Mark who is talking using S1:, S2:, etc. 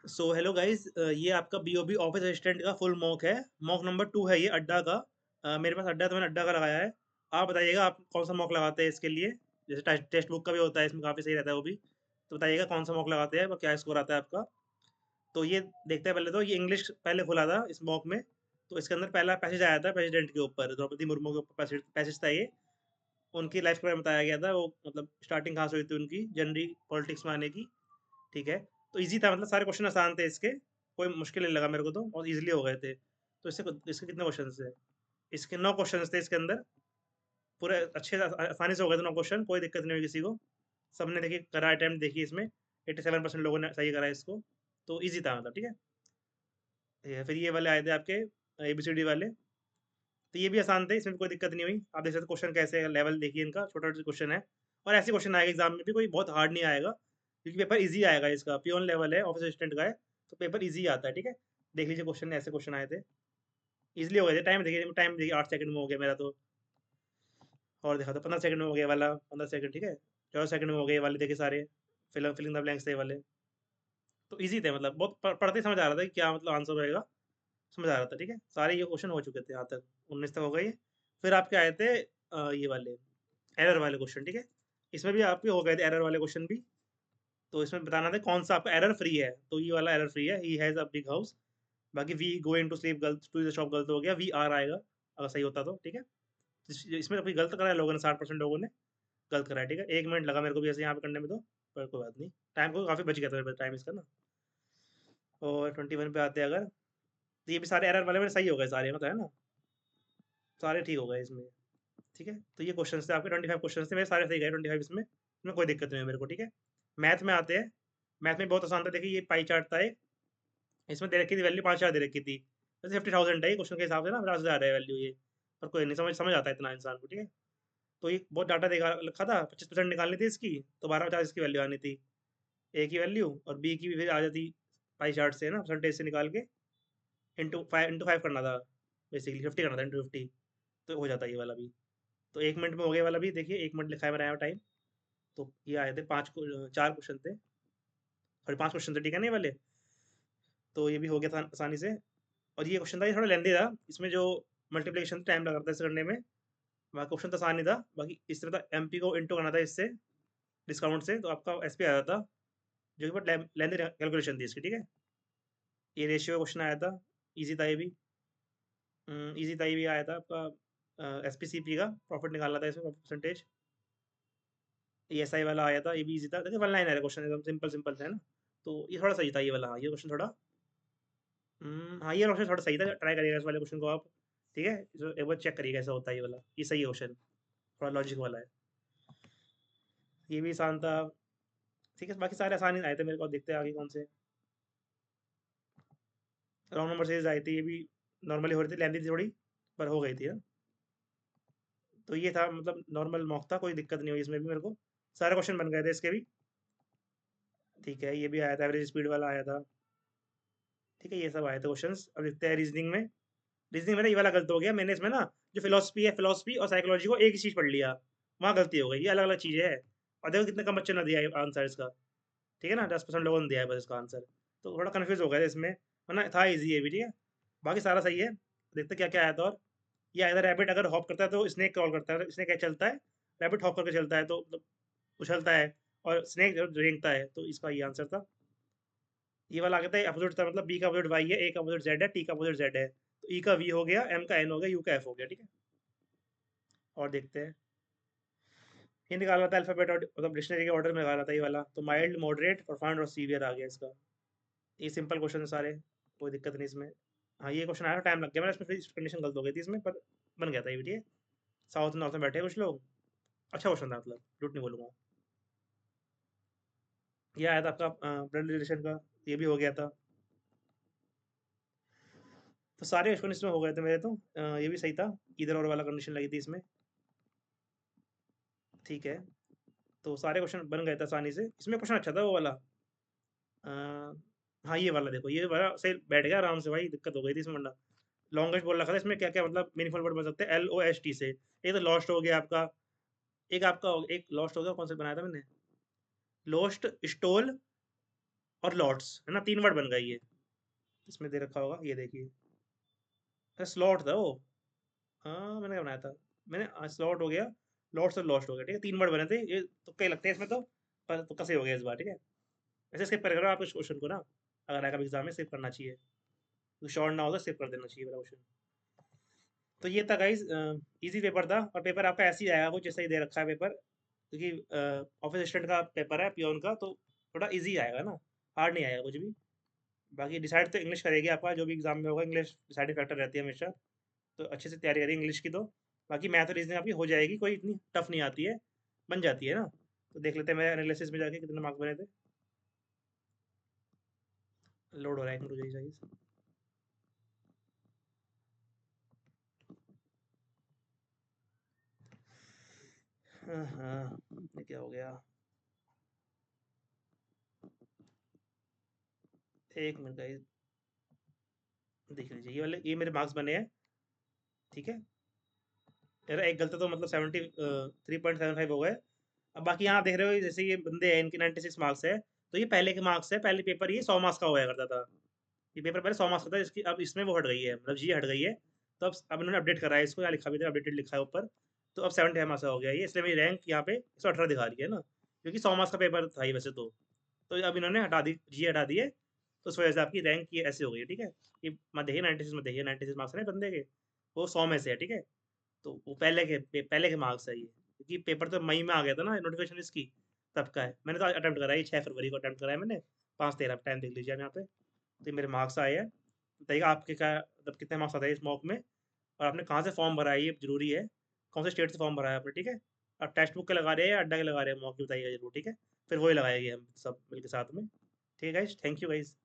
S1: So hello guys, ये आपका BOB office assistant का फुल मॉक है। मॉक नंबर 2 है ये अड्डा का। मेरे पास अड्डा है तो मैंने अड्डा का लगाया है। आप बताइएगा आप कौन सा मॉक लगाते हैं इसके लिए। जैसे टेक्स्ट बुक का भी होता है, इसमें काफ़ी सही रहता है वो भी। तो बताइएगा कौन सा मॉक लगाते हैं और क्या स्कोर आता है आपका। तो ये देखते हैं। पहले तो ये इंग्लिश पहले खुला था इस मॉक में। तो इसके अंदर पहला पैसेज आया था प्रेसिडेंट के ऊपर, द्रौपदी मुर्मू के ऊपर पैसेज था ये। उनकी लाइफ के बारे में बताया गया था, वो मतलब स्टार्टिंग कहाँ से हुई थी उनकी जनरली पॉलिटिक्स में आने की। ठीक है। तो इजी था, मतलब सारे क्वेश्चन आसान थे इसके। कोई मुश्किल नहीं लगा मेरे को, तो और इजीली हो गए थे। तो इसके कितने क्वेश्चन थे? इसके 9 क्वेश्चन थे इसके अंदर। पूरे अच्छे से आसानी से हो गए थे 9 क्वेश्चन, कोई दिक्कत नहीं हुई किसी को। सबने देखी करा अटेम्प्ट देखी इसमें। 87% लोगों ने सही करा इसको। तो इजी था मतलब, ठीक है। फिर ये वाले आए थे आपके ABCD वाले। तो ये भी आसान थे, इसमें कोई दिक्कत नहीं हुई। आप देख सकते क्वेश्चन कैसे लेवल देखिए इनका, छोटा छोटा क्वेश्चन है। और ऐसे क्वेश्चन आएगा एग्जाम में भी, कोई बहुत हार्ड नहीं आएगा। क्योंकि पेपर इजी आएगा इसका, पियोन लेवल है, ऑफिस असिस्टेंट का है। तो पेपर इजी आता है, ठीक है। देख लीजिए क्वेश्चन, ऐसे क्वेश्चन आए थे। इजिली हो गए थे। टाइम देखिए 8 सेकंड में हो गया मेरा तो। और देखा तो 15 सेकंड में हो गया वाला, 15 सेकंड, ठीक है। 14 सेकंड में हो गए वाले, देखे सारे। फिलिंग द ब्लैंक्स थे ये वाले। तो इजी थे, मतलब बहुत पढ़ते ही समझ आ रहा था कि क्या मतलब आंसर रहेगा। समझ आ रहा था, ठीक है। सारे ये क्वेश्चन हो चुके थे यहाँ तक, 19 तक हो गए। फिर आपके आए थे ये वाले एरर वाले क्वेश्चन, ठीक है। इसमें भी आपके हो गए थे एरर वाले क्वेश्चन भी। तो इसमें बताना था कौन सा आपका एरर फ्री है। तो ये वाला एरर फ्री है, he has a big house. बाकी वी गोइंग टू स्लीप गलत, टू द शॉप गलत हो गया, वी आर आएगा अगर सही होता तो, ठीक है। इसमें तो कोई गलत करा है लोगों ने, 60% लोगों ने गलत करा है, ठीक है। 1 मिनट लगा मेरे को भी ऐसे यहाँ पे करने में तो। पर कोई बात नहीं, टाइम को काफ़ी बच गया था मेरे पास टाइम इसका ना। और 21 पे आते हैं अगर, तो ये भी सारे एरर वाले मेरे सही हो गए सारे, मतलब है ना। सारे ठीक हो गए इसमें, ठीक है। तो ये क्वेश्चन थे आपके, 25 क्वेश्चन थे मेरे, सारे सही गए 25 इसमें कोई दिक्कत नहीं है मेरे को, ठीक है। मैथ में आते हैं। मैथ में बहुत आसान था, देखिए ये पाई चार्ट था एक। इसमें दे रखी थी वैल्यू 5,000 दे रखी थी। वैसे 50,000 है ये क्वेश्चन के हिसाब से ना, 50,000 है वैल्यू ये। पर कोई नहीं, समझ समझ आता है इतना इंसान को, ठीक है। तो ये बहुत डाटा देखा रखा था, 25% निकालनी थी इसकी। तो 1250 इसकी वैल्यू आनी थी। ए की वैल्यू और बी की भी फिर आ जाती पाई चार्ट से ना, परसेंटेज से निकाल के। इंटू फाइव करना था। बेसिकली 50 करना था, इंटू 50। तो हो जाता है ये वाला भी। तो 1 मिनट में हो गया वाला भी, देखिए 1 मिनट लिखा है मेरा यहाँ टाइम। तो ये आए थे 4 क्वेश्चन थे। सॉरी 5 क्वेश्चन थे, ठीक है ना ये वाले। तो ये भी हो गया था आसानी से। और ये क्वेश्चन था, ये थोड़ा लेंदी था। इसमें जो मल्टीप्लिकेशन टाइम लगा था इसे करने में। बाकी क्वेश्चन तो आसान ही था। बाकी इस तरह था, MP को इंटू करना था इससे, डिस्काउंट से, तो आपका SP आ जाता। जो कि बहुत लेंदी कैलकुलेशन थी इसकी, ठीक है। ये रेशियो क्वेश्चन आया था। इजी था ये भी। इजी था ये भी, आया था आपका SPCP का प्रॉफिट निकालना था इसमें, परसेंटेज। ESI वाला आया था, ये भी इजी था। देखिए 1 लाइन है क्वेश्चन, एकदम सिंपल सिंपल था, है ना। तो ये थोड़ा सही था ये वाला, हाँ ये क्वेश्चन थोड़ा। हाँ ये क्वेश्चन थोड़ा सही था, ट्राई करिएगा इस वाले क्वेश्चन को आप। ठीक है, एक बार चेक करिएगा ऐसा होता है ये वाला, ये सही है क्वेश्चन। थोड़ा लॉजिक वाला है। ये भी आसान था। ठीक है, बाकी सारे आसान ही आए थे मेरे को। देखते हैं आगे कौन से। रॉन्ग नंबर सीरीज आई थी, ये भी नॉर्मली हो रही थी, लेंदी थी थोड़ी, पर हो गई थी ना। तो ये था, मतलब नॉर्मल मॉक था, कोई दिक्कत नहीं हुई इसमें भी मेरे को। सारे क्वेश्चन बन गए थे इसके भी। ठीक है, ये भी आया था, एवरेज स्पीड वाला आया था। ठीक है, ये सब आए थे क्वेश्चंस। अब देखते हैं रीजनिंग में। रीजनिंग में ना ये वाला गलत हो गया मैंने इसमें ना। जो फिलोसफी है, फिलोसफी और साइकोलॉजी को एक ही चीज पढ़ लिया। वहाँ गलती हो गई, ये अलग अलग चीजें है। और देखो कितने कम बच्चों ने दिया है आंसर इसका। ठीक है ना, 10% लोगों ने दिया है बस इसका आंसर। तो थोड़ा कन्फ्यूज हो गए थे इसमें, वरना था इजी है भी, ठीक है। बाकी सारा सही है। देखते क्या क्या आया था। और ये आया था, रैबिट अगर हॉप करता है तो स्नेक क्रॉल करता है, स्नेक क्या चलता है। रैबिट हॉप करके चलता है तो मतलब उछलता है। और स्नेक रेंगता है, तो इसका ये आंसर था। ये वाला आगे था अपोजिट था, मतलब बी का अपोजिट वाई है, ए का अपोजिट जेड है, टी का अपोजिट जेड है। तो ई का वी हो गया, एम का एन हो गया, यू का एफ हो गया, ठीक है। और देखते हैं। ये निकाला था अल्फाबेट और मतलब डिक्शनरी के ऑर्डर में निकाला था ये वाला। तो माइल्ड, मॉडरेट, प्रोफाउंड और सीवियर आ गया इसका। ये सिंपल क्वेश्चन है सारे, कोई दिक्कत नहीं इसमें। हाँ ये क्वेश्चन आया, टाइम लग गया मेरा इसमें, फिर कंडीशन गलत हो गई थी इसमें, पर बन गया था ये भी, ठीक है। साउथ नॉर्थ में बैठे हैं कुछ लोग। अच्छा क्वेश्चन था, मतलब झूठ नहीं बोलूंगा। ये आया था आपका ब्लड रिलेशन का, ये भी हो गया था। तो सारे क्वेश्चन इसमें हो गए थे मेरे तो। ये भी सही था। इधर और वाला कंडीशन लगी थी इसमें। ठीक है। तो सारे क्वेश्चन बन गए थे आसानी से। इसमें क्वेश्चन अच्छा था वो वाला। अ, हाँ ये वाला देखो, ये वाला सही बैठ गया आराम से भाई, दिक्कत हो गई थी इसमें वरना। लॉन्गेस्ट बोल रखा था इसमें, क्या क्या मतलब मीनिंगफुल वर्ड बन सकते हैं LOST से। एक तो लॉस्ट हो गया आपका। एक लॉस्ट हो गया, कौन सा बनाया था मैंने। लोस्ट, स्टोल, और लॉट्स, है ना, 3 वर्ड बन गए ये। इसमें दे रखा होगा, ये देखिए। स्लॉट था वो। हाँ, मैंने क्या बनाया था? मैंने स्लॉट हो गया, लॉट्स और लॉस्ट हो गया, ठीक है, 3 वर्ड बने थे ये, तुक्के लगते हैं इसमें तो, पर तुक्का सही हो गया इस बार, ठीक है। ऐसे स्किप करेगा आप इस क्वेश्चन को ना, अगर आएगा एग्जाम में स्किप करना चाहिए, तो शॉर्ट ना हो तो स्किप कर देना चाहिए वाला क्वेश्चन। तो ये था गाइस, इजी पेपर था, और पेपर आपका ऐसे ही आएगा कुछ जैसा ही दे रखा है पेपर, क्योंकि ऑफिस असिस्टेंट का पेपर है, पियोन का, तो थोड़ा इजी आएगा ना, हार्ड नहीं आएगा कुछ भी। बाकी डिसाइड तो इंग्लिश करेगी आपका, जो भी एग्जाम में होगा इंग्लिश डिसाइडिंग फैक्टर रहती है हमेशा, तो अच्छे से तैयारी करिए इंग्लिश की तो। बाकी मैथ और रीजनिंग आपकी हो जाएगी, कोई इतनी टफ नहीं आती है, बन जाती है ना। तो देख लेते हैं मेरे एनालिसिस में जाके कितने मार्क्स बने थे। लोड हो रहा है, एक मिनट रुक जाइए। हाँ हाँ, ये क्या हो गया, एक मिनट गाइस, देख लीजिए, ये वाले ये मेरे मार्क्स बने हैं, ठीक है। मेरा एक गलता तो मतलब 73.75 हो गए। अब बाकी यहाँ देख रहे हो, जैसे ये बंदे हैं इनके 96 मार्क्स है, तो ये पहले के मार्क्स है, पहले पेपर ये 100 मार्क्स का हुआ करता था। ये पेपर पहले 100 मार्क्स का था, इसकी अब इसमें वो हट गई है, मतलब जी हट गई है। तो अब इन्होंने अपडेट करा है इसको, यहाँ लिखा भी था अपडेटेड लिखा है ऊपर। तो अब 75 मार्क्स का हो गया ये, इसलिए मेरी रैंक यहाँ पे 118 दिखा रही है ना, क्योंकि 100 मार्क्स का पेपर था ये वैसे तो अब इन्होंने हटा दी, जी हटा दिए, तो उस वजह से आपकी रैंक ये ऐसे हो गई है, ठीक है। ये मत देखिए 96, मत देखिए 96 मार्क्स है ना बंदे के, वो 100 में से है, ठीक है। तो वो पहले के मार्क्स है ये, क्योंकि पेपर तो मई में आ गया था ना नोटिफिकेशन इसकी, तब का है। मैंने तो अटेम्प्ट करा है, 6 फरवरी को अटेम्प्ट करा है मैंने, 5/13 टाइम देख लीजिए आप यहाँ पे। तो ये मेरे मार्क्स आए हैं, बताइए आपके क्या, मतलब कितने मार्क्स आते हैं इस मॉक में, और आपने कहाँ से फॉर्म भरा है ये जरूरी है, कौन से स्टेट से फॉर्म भरा है आपने, ठीक है। आप टेक्स्ट बुक के लगा रहे हैं या अड्डा के लगा रहे हैं, मॉक की बताइएगा जरूर, ठीक है। फिर वही लगाएंगे हम सब मिलकर साथ में, ठीक है गाइज, थैंक यू गाइज।